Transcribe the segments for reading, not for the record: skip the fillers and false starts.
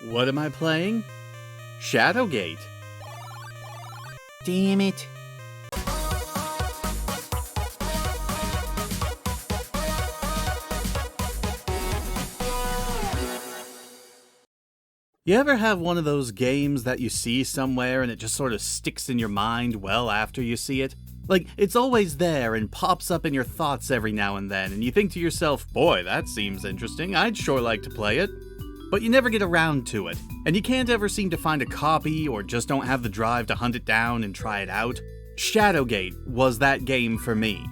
What am I playing? Shadowgate. Damn it. You ever have one of those games that you see somewhere and it just sort of sticks in your mind well after you see it? Like, it's always there and pops up in your thoughts every now and then, and you think to yourself, boy, that seems interesting, I'd sure like to play it. But you never get around to it, and you can't ever seem to find a copy or just don't have the drive to hunt it down and try it out. Shadowgate was that game for me.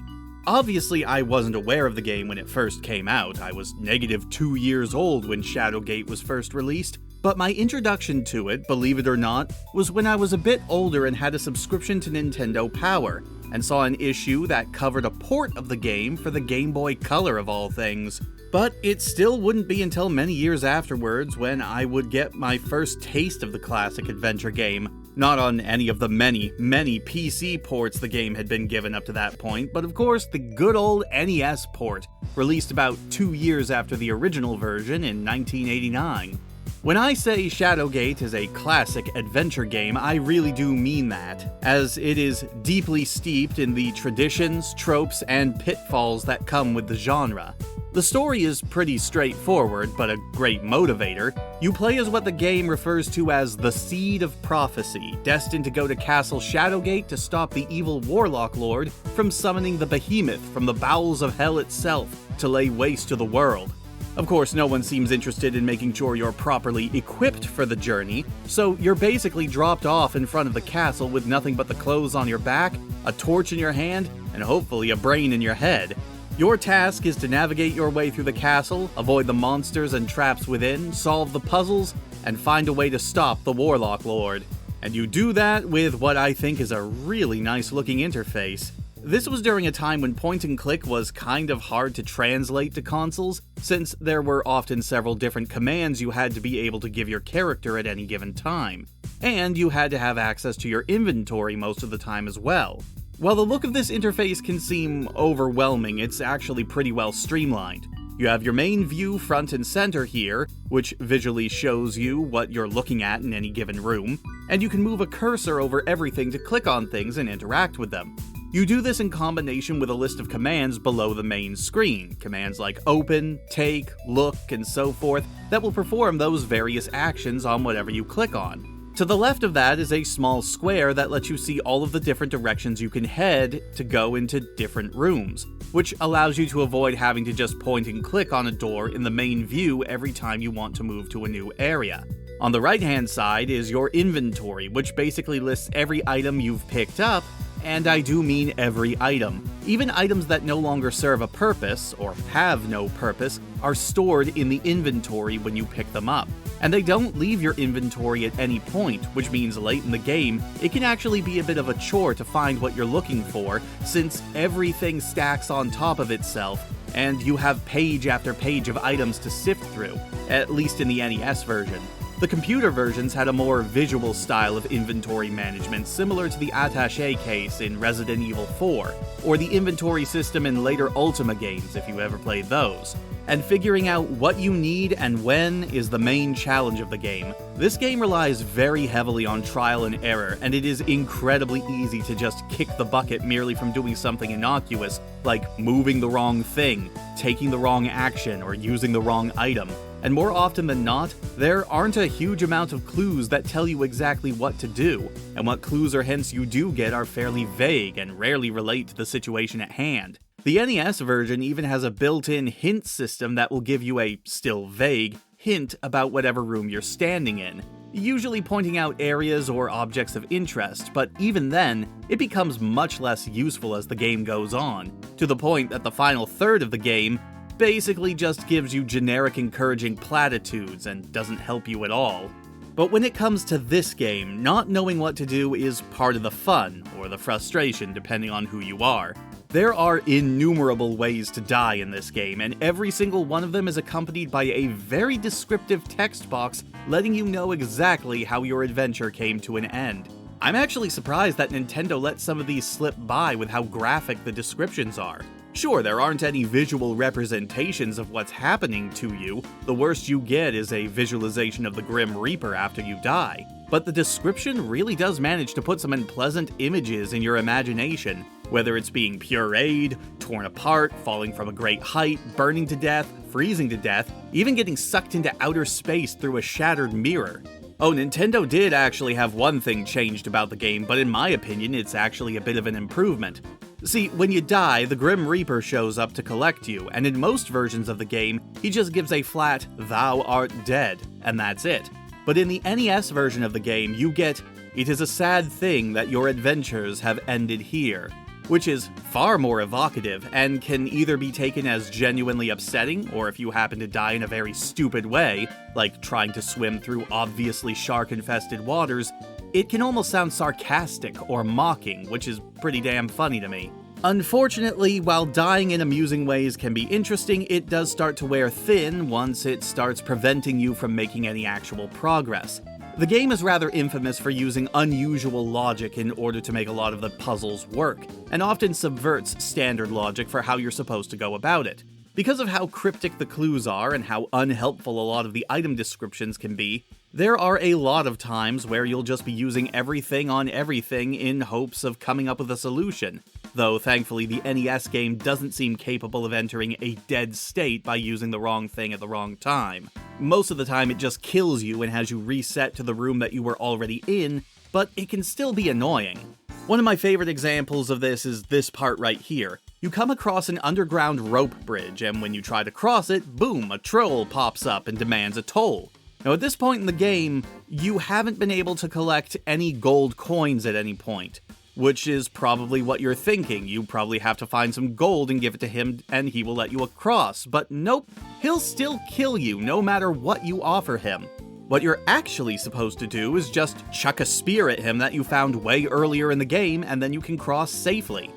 Obviously, I wasn't aware of the game when it first came out. I was -2 years old when Shadowgate was first released, but my introduction to it, believe it or not, was when I was a bit older and had a subscription to Nintendo Power, and saw an issue that covered a port of the game for the Game Boy Color of all things. But it still wouldn't be until many years afterwards when I would get my first taste of the classic adventure game. Not on any of the many PC ports the game had been given up to that point, but of course the good old NES port, released about 2 years after the original version in 1989. When I say Shadowgate is a classic adventure game, I really do mean that, as it is deeply steeped in the traditions, tropes, and pitfalls that come with the genre. The story is pretty straightforward, but a great motivator. You play as what the game refers to as the Seed of Prophecy, destined to go to Castle Shadowgate to stop the evil Warlock Lord from summoning the Behemoth from the bowels of hell itself to lay waste to the world. Of course, no one seems interested in making sure you're properly equipped for the journey, so you're basically dropped off in front of the castle with nothing but the clothes on your back, a torch in your hand, and hopefully a brain in your head. Your task is to navigate your way through the castle, avoid the monsters and traps within, solve the puzzles, and find a way to stop the Warlock Lord. And you do that with what I think is a really nice looking interface. This was during a time when point and click was kind of hard to translate to consoles, since there were often several different commands you had to be able to give your character at any given time. And you had to have access to your inventory most of the time as well. While the look of this interface can seem overwhelming, it's actually pretty well streamlined. You have your main view front and center here, which visually shows you what you're looking at in any given room, and you can move a cursor over everything to click on things and interact with them. You do this in combination with a list of commands below the main screen, commands like open, take, look, and so forth, that will perform those various actions on whatever you click on. To the left of that is a small square that lets you see all of the different directions you can head to go into different rooms, which allows you to avoid having to just point and click on a door in the main view every time you want to move to a new area. On the right-hand side is your inventory, which basically lists every item you've picked up, and I do mean every item. Even items that no longer serve a purpose, or have no purpose, are stored in the inventory when you pick them up. And they don't leave your inventory at any point, which means late in the game, it can actually be a bit of a chore to find what you're looking for, since everything stacks on top of itself, and you have page after page of items to sift through, at least in the NES version. The computer versions had a more visual style of inventory management, similar to the attaché case in Resident Evil 4, or the inventory system in later Ultima games if you ever played those. And figuring out what you need and when is the main challenge of the game. This game relies very heavily on trial and error, and it is incredibly easy to just kick the bucket merely from doing something innocuous, like moving the wrong thing, taking the wrong action, or using the wrong item. And more often than not, there aren't a huge amount of clues that tell you exactly what to do, and what clues or hints you do get are fairly vague and rarely relate to the situation at hand. The NES version even has a built-in hint system that will give you a, still vague, hint about whatever room you're standing in, usually pointing out areas or objects of interest, but even then, it becomes much less useful as the game goes on, to the point that the final third of the game basically just gives you generic encouraging platitudes and doesn't help you at all. But when it comes to this game, not knowing what to do is part of the fun, or the frustration depending on who you are. There are innumerable ways to die in this game, and every single one of them is accompanied by a very descriptive text box letting you know exactly how your adventure came to an end. I'm actually surprised that Nintendo let some of these slip by with how graphic the descriptions are. Sure, there aren't any visual representations of what's happening to you, the worst you get is a visualization of the Grim Reaper after you die, but the description really does manage to put some unpleasant images in your imagination, whether it's being pureed, torn apart, falling from a great height, burning to death, freezing to death, even getting sucked into outer space through a shattered mirror. Oh, Nintendo did actually have one thing changed about the game, but in my opinion, it's actually a bit of an improvement. See, when you die, the Grim Reaper shows up to collect you, and in most versions of the game, he just gives a flat, "Thou art dead," and that's it. But in the NES version of the game, you get, "It is a sad thing that your adventures have ended here," which is far more evocative, and can either be taken as genuinely upsetting, or if you happen to die in a very stupid way, like trying to swim through obviously shark-infested waters, it can almost sound sarcastic or mocking, which is pretty damn funny to me. Unfortunately, while dying in amusing ways can be interesting, it does start to wear thin once it starts preventing you from making any actual progress. The game is rather infamous for using unusual logic in order to make a lot of the puzzles work, and often subverts standard logic for how you're supposed to go about it. Because of how cryptic the clues are and how unhelpful a lot of the item descriptions can be, there are a lot of times where you'll just be using everything on everything in hopes of coming up with a solution, though thankfully the NES game doesn't seem capable of entering a dead state by using the wrong thing at the wrong time. Most of the time it just kills you and has you reset to the room that you were already in, but it can still be annoying. One of my favorite examples of this is this part right here. You come across an underground rope bridge, and when you try to cross it, boom, a troll pops up and demands a toll. Now at this point in the game, you haven't been able to collect any gold coins at any point, which is probably what you're thinking. You probably have to find some gold and give it to him and he will let you across, but nope, he'll still kill you no matter what you offer him. What you're actually supposed to do is just chuck a spear at him that you found way earlier in the game and then you can cross safely.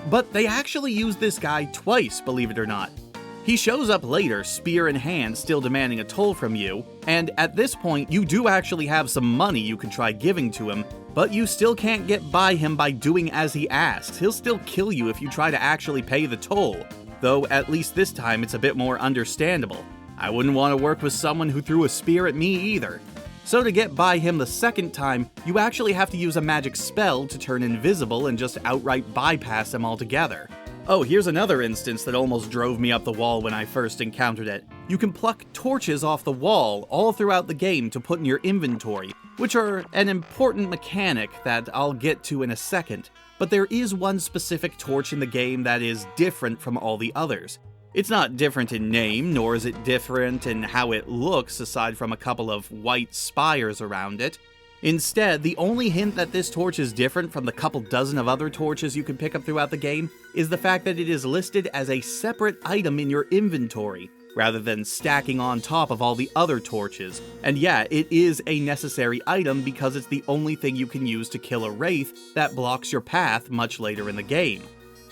But they actually use this guy twice, believe it or not. He shows up later, spear in hand, still demanding a toll from you, and at this point you do actually have some money you can try giving to him, but you still can't get by him by doing as he asks. He'll still kill you if you try to actually pay the toll, though at least this time it's a bit more understandable. I wouldn't want to work with someone who threw a spear at me either. So to get by him the second time, you actually have to use a magic spell to turn invisible and just outright bypass him altogether. Oh, here's another instance that almost drove me up the wall when I first encountered it. You can pluck torches off the wall all throughout the game to put in your inventory, which are an important mechanic that I'll get to in a second, but there is one specific torch in the game that is different from all the others. It's not different in name, nor is it different in how it looks aside from a couple of white spires around it. Instead, the only hint that this torch is different from the couple dozen of other torches you can pick up throughout the game is the fact that it is listed as a separate item in your inventory, rather than stacking on top of all the other torches. And yeah, it is a necessary item because it's the only thing you can use to kill a wraith that blocks your path much later in the game.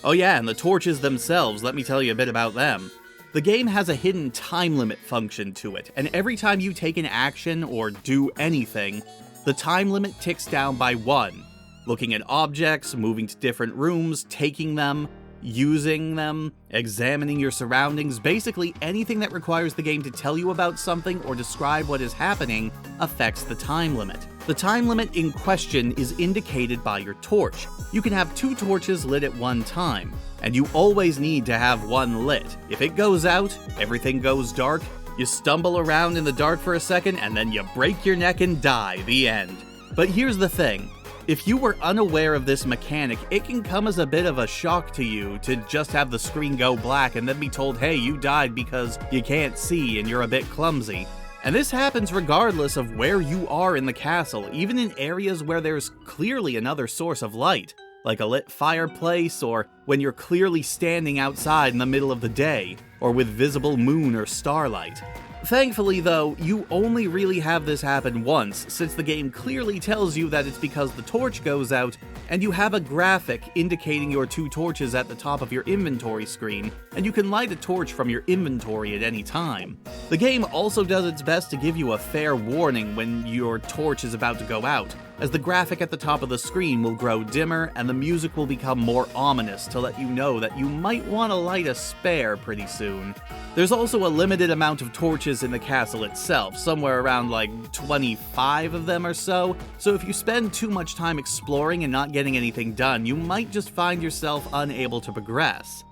Oh yeah, and the torches themselves, let me tell you a bit about them. The game has a hidden time limit function to it, and every time you take an action or do anything, the time limit ticks down by 1. Looking at objects, moving to different rooms, taking them, using them, examining your surroundings, basically anything that requires the game to tell you about something or describe what is happening affects the time limit. The time limit in question is indicated by your torch. You can have 2 torches lit at one time, and you always need to have one lit. If it goes out, everything goes dark, you stumble around in the dark for a second, and then you break your neck and die, the end. But here's the thing. If you were unaware of this mechanic, it can come as a bit of a shock to you to just have the screen go black and then be told, hey, you died because you can't see and you're a bit clumsy. And this happens regardless of where you are in the castle, even in areas where there's clearly another source of light, like a lit fireplace, or when you're clearly standing outside in the middle of the day, or with visible moon or starlight. Thankfully though, you only really have this happen once, since the game clearly tells you that it's because the torch goes out, and you have a graphic indicating your 2 torches at the top of your inventory screen, and you can light a torch from your inventory at any time. The game also does its best to give you a fair warning when your torch is about to go out, as the graphic at the top of the screen will grow dimmer and the music will become more ominous to let you know that you might want to light a spare pretty soon. There's also a limited amount of torches in the castle itself, somewhere around like 25 of them or so if you spend too much time exploring and not getting anything done, you might just find yourself unable to progress.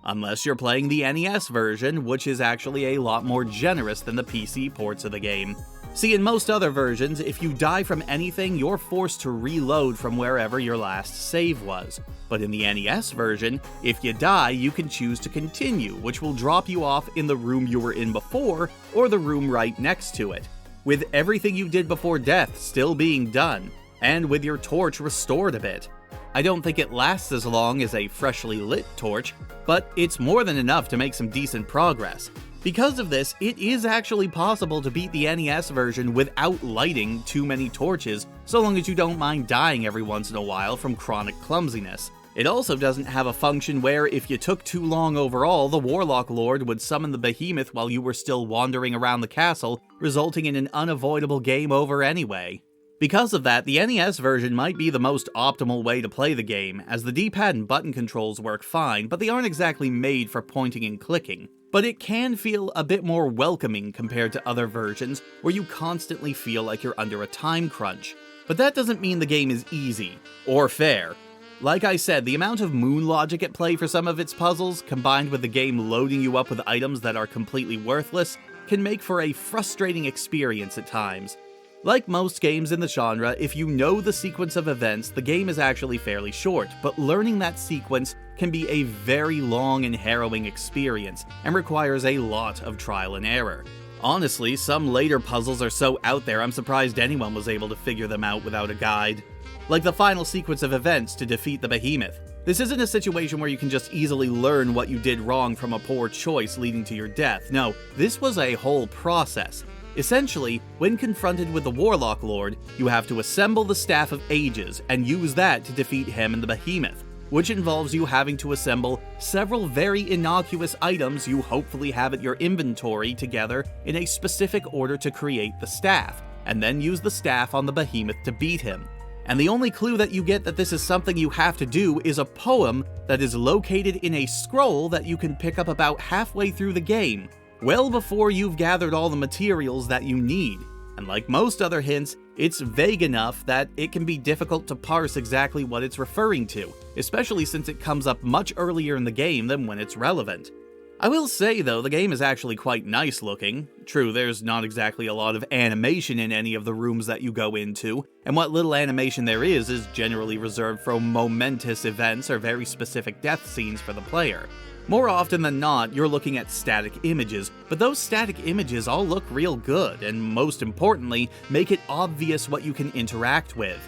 Unless you're playing the NES version, which is actually a lot more generous than the PC ports of the game. See, in most other versions, if you die from anything, you're forced to reload from wherever your last save was. But in the NES version, if you die, you can choose to continue, which will drop you off in the room you were in before, or the room right next to it, with everything you did before death still being done, and with your torch restored a bit. I don't think it lasts as long as a freshly lit torch, but it's more than enough to make some decent progress. Because of this, it is actually possible to beat the NES version without lighting too many torches, so long as you don't mind dying every once in a while from chronic clumsiness. It also doesn't have a function where if you took too long overall, the Warlock Lord would summon the behemoth while you were still wandering around the castle, resulting in an unavoidable game over anyway. Because of that, the NES version might be the most optimal way to play the game, as the D-pad and button controls work fine, but they aren't exactly made for pointing and clicking. But it can feel a bit more welcoming compared to other versions, where you constantly feel like you're under a time crunch. But that doesn't mean the game is easy, or fair. Like I said, the amount of moon logic at play for some of its puzzles, combined with the game loading you up with items that are completely worthless, can make for a frustrating experience at times. Like most games in the genre, if you know the sequence of events, the game is actually fairly short, but learning that sequence can be a very long and harrowing experience, and requires a lot of trial and error. Honestly, some later puzzles are so out there I'm surprised anyone was able to figure them out without a guide. Like the final sequence of events to defeat the behemoth. This isn't a situation where you can just easily learn what you did wrong from a poor choice leading to your death. No, this was a whole process. Essentially, when confronted with the Warlock Lord, you have to assemble the Staff of Ages and use that to defeat him and the behemoth, which involves you having to assemble several very innocuous items you hopefully have at your inventory together in a specific order to create the staff, and then use the staff on the behemoth to beat him. And the only clue that you get that this is something you have to do is a poem that is located in a scroll that you can pick up about halfway through the game, well before you've gathered all the materials that you need. And like most other hints, it's vague enough that it can be difficult to parse exactly what it's referring to, especially since it comes up much earlier in the game than when it's relevant. I will say though, the game is actually quite nice looking. True, there's not exactly a lot of animation in any of the rooms that you go into, and what little animation there is generally reserved for momentous events or very specific death scenes for the player. More often than not, you're looking at static images, but those static images all look real good, and most importantly, make it obvious what you can interact with.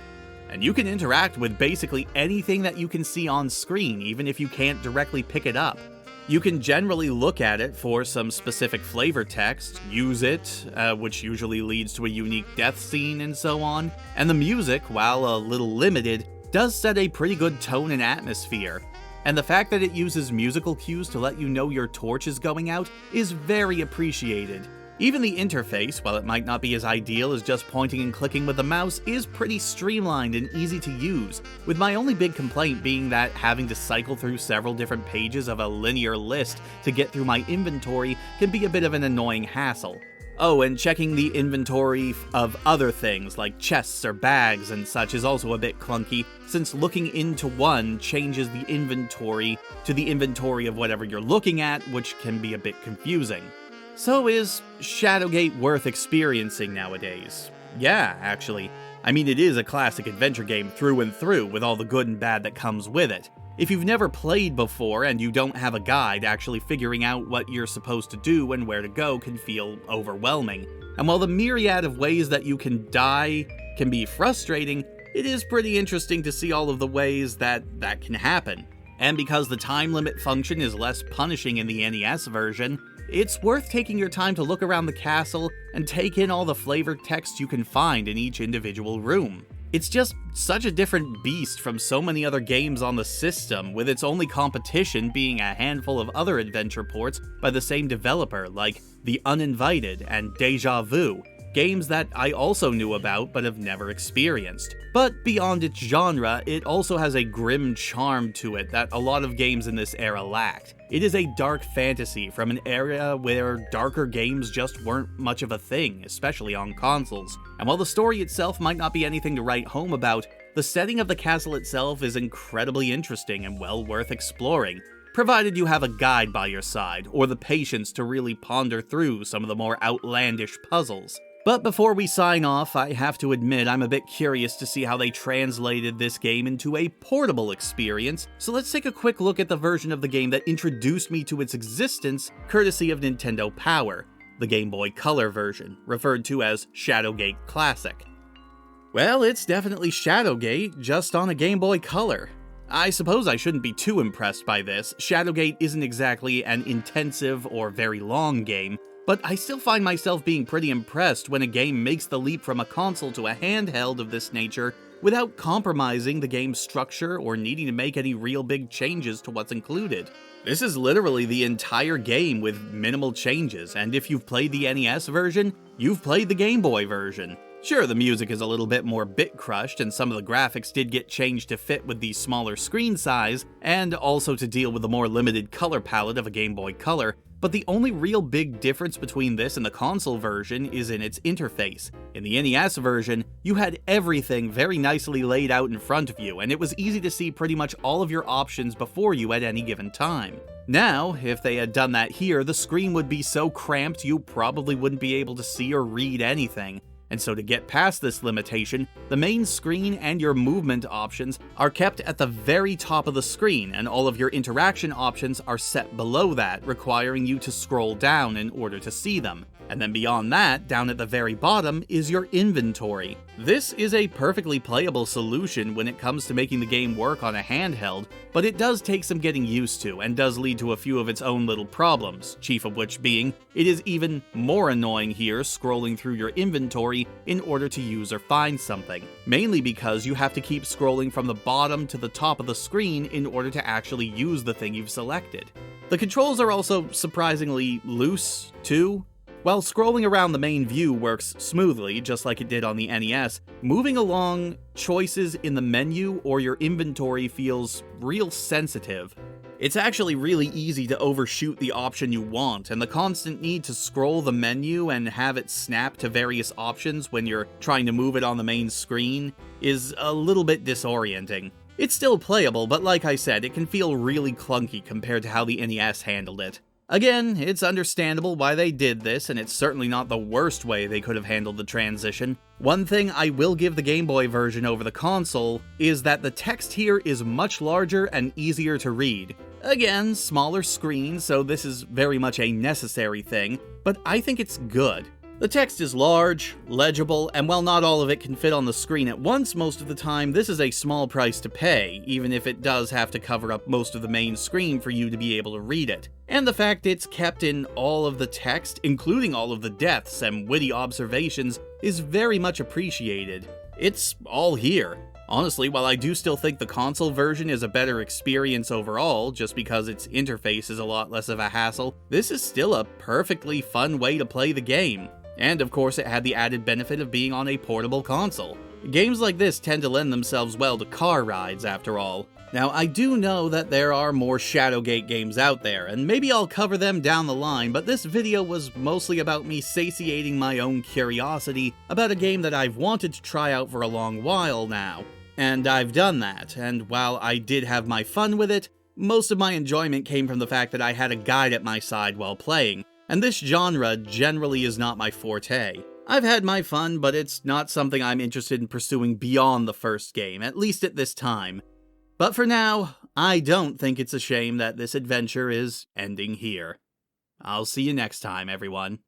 And you can interact with basically anything that you can see on screen, even if you can't directly pick it up. You can generally look at it for some specific flavor text, use it, which usually leads to a unique death scene and so on, and the music, while a little limited, does set a pretty good tone and atmosphere. And the fact that it uses musical cues to let you know your torch is going out is very appreciated. Even the interface, while it might not be as ideal as just pointing and clicking with the mouse, is pretty streamlined and easy to use, with my only big complaint being that having to cycle through several different pages of a linear list to get through my inventory can be a bit of an annoying hassle. Oh, and checking the inventory of other things like chests or bags and such is also a bit clunky, since looking into one changes the inventory to the inventory of whatever you're looking at, which can be a bit confusing. So is Shadowgate worth experiencing nowadays? Yeah, actually. I mean, it is a classic adventure game through and through, with all the good and bad that comes with it. If you've never played before and you don't have a guide, actually figuring out what you're supposed to do and where to go can feel overwhelming. And while the myriad of ways that you can die can be frustrating, it is pretty interesting to see all of the ways that can happen. And because the time limit function is less punishing in the NES version, it's worth taking your time to look around the castle and take in all the flavored text you can find in each individual room. It's just such a different beast from so many other games on the system, with its only competition being a handful of other adventure ports by the same developer like The Uninvited and Deja Vu, games that I also knew about but have never experienced. But beyond its genre, it also has a grim charm to it that a lot of games in this era lacked. It is a dark fantasy from an era where darker games just weren't much of a thing, especially on consoles. And while the story itself might not be anything to write home about, the setting of the castle itself is incredibly interesting and well worth exploring, provided you have a guide by your side, or the patience to really ponder through some of the more outlandish puzzles. But before we sign off, I have to admit I'm a bit curious to see how they translated this game into a portable experience, so let's take a quick look at the version of the game that introduced me to its existence, courtesy of Nintendo Power, the Game Boy Color version, referred to as Shadowgate Classic. Well, it's definitely Shadowgate, just on a Game Boy Color. I suppose I shouldn't be too impressed by this. Shadowgate isn't exactly an intensive or very long game, but I still find myself being pretty impressed when a game makes the leap from a console to a handheld of this nature without compromising the game's structure or needing to make any real big changes to what's included. This is literally the entire game with minimal changes, and if you've played the NES version, you've played the Game Boy version. Sure, the music is a little bit more bit-crushed, and some of the graphics did get changed to fit with the smaller screen size, and also to deal with the more limited color palette of a Game Boy Color, but the only real big difference between this and the console version is in its interface. In the NES version, you had everything very nicely laid out in front of you, and it was easy to see pretty much all of your options before you at any given time. Now, if they had done that here, the screen would be so cramped you probably wouldn't be able to see or read anything. And so to get past this limitation, the main screen and your movement options are kept at the very top of the screen, and all of your interaction options are set below that, requiring you to scroll down in order to see them. And then beyond that, down at the very bottom, is your inventory. This is a perfectly playable solution when it comes to making the game work on a handheld, but it does take some getting used to, and does lead to a few of its own little problems, chief of which being, it is even more annoying here scrolling through your inventory in order to use or find something, mainly because you have to keep scrolling from the bottom to the top of the screen in order to actually use the thing you've selected. The controls are also surprisingly loose, too. While scrolling around the main view works smoothly, just like it did on the NES, moving along choices in the menu or your inventory feels real sensitive. It's actually really easy to overshoot the option you want, and the constant need to scroll the menu and have it snap to various options when you're trying to move it on the main screen is a little bit disorienting. It's still playable, but like I said, it can feel really clunky compared to how the NES handled it. Again, it's understandable why they did this, and it's certainly not the worst way they could have handled the transition. One thing I will give the Game Boy version over the console is that the text here is much larger and easier to read. Again, smaller screen, so this is very much a necessary thing, but I think it's good. The text is large, legible, and while not all of it can fit on the screen at once most of the time, this is a small price to pay, even if it does have to cover up most of the main screen for you to be able to read it. And the fact it's kept in all of the text, including all of the deaths and witty observations, is very much appreciated. It's all here. Honestly, while I do still think the console version is a better experience overall, just because its interface is a lot less of a hassle, this is still a perfectly fun way to play the game. And of course it had the added benefit of being on a portable console. Games like this tend to lend themselves well to car rides after all. Now I do know that there are more Shadowgate games out there, and maybe I'll cover them down the line, but this video was mostly about me satiating my own curiosity about a game that I've wanted to try out for a long while now. And I've done that, and while I did have my fun with it, most of my enjoyment came from the fact that I had a guide at my side while playing. And this genre generally is not my forte. I've had my fun, but it's not something I'm interested in pursuing beyond the first game, at least at this time. But for now, I don't think it's a shame that this adventure is ending here. I'll see you next time, everyone.